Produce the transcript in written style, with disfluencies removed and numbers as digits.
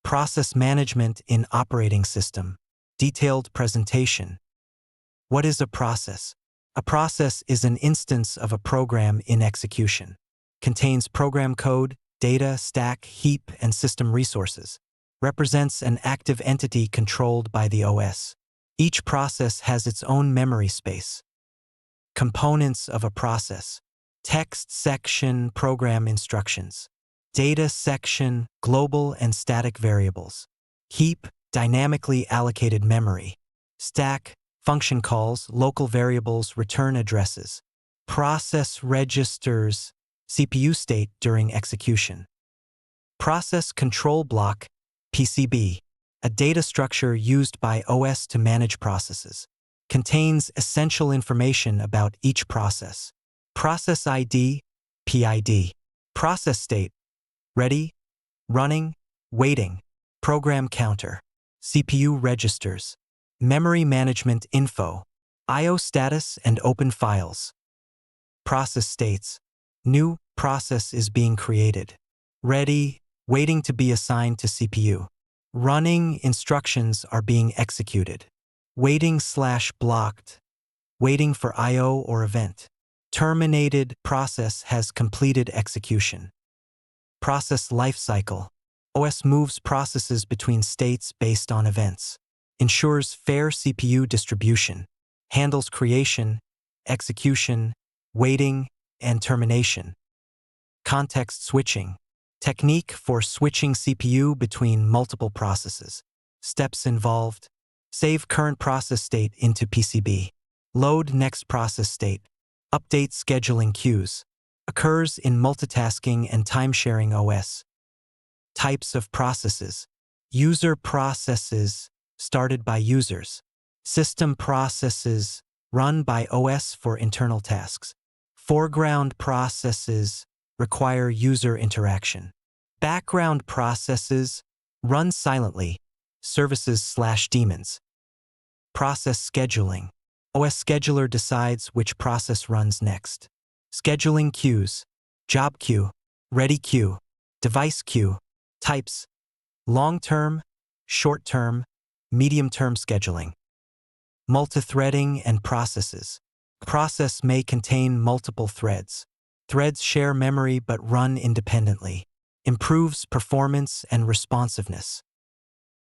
Process management in operating system. Detailed presentation. What is a process? A process is an instance of a program in execution. Contains program code, data, stack, heap, and system resources. Represents an active entity controlled by the OS. Each process has its own memory space. Components of a process. Text section, program instructions. Data section, global and static variables. Heap, dynamically allocated memory. Stack, function calls, local variables, return addresses. Process registers, CPU state during execution. Process control block, PCB, a data structure used by OS to manage processes. Contains essential information about each process. Process ID, PID. Process state, ready, running, waiting. Program counter. CPU registers. Memory management info. I/O status and open files. Process states. New process is being created. Ready, waiting to be assigned to CPU. Running instructions are being executed. Waiting/blocked. Waiting for I/O or event. Terminated process has completed execution. Process lifecycle. OS moves processes between states based on events. Ensures fair CPU distribution. Handles creation, execution, waiting, and termination. Context switching. Technique for switching CPU between multiple processes. Steps involved. Save current process state into PCB. Load next process state. Update scheduling queues. Occurs in multitasking and time-sharing OS. Types of processes. User processes, started by users. System processes, run by OS for internal tasks. Foreground processes, require user interaction. Background processes, run silently, services/daemons. Process scheduling. OS scheduler decides which process runs next. Scheduling queues. Job queue, ready queue, device queue. Types. Long-term, short-term, medium-term scheduling. Multithreading and processes. Process may contain multiple threads. Threads share memory but run independently. Improves performance and responsiveness.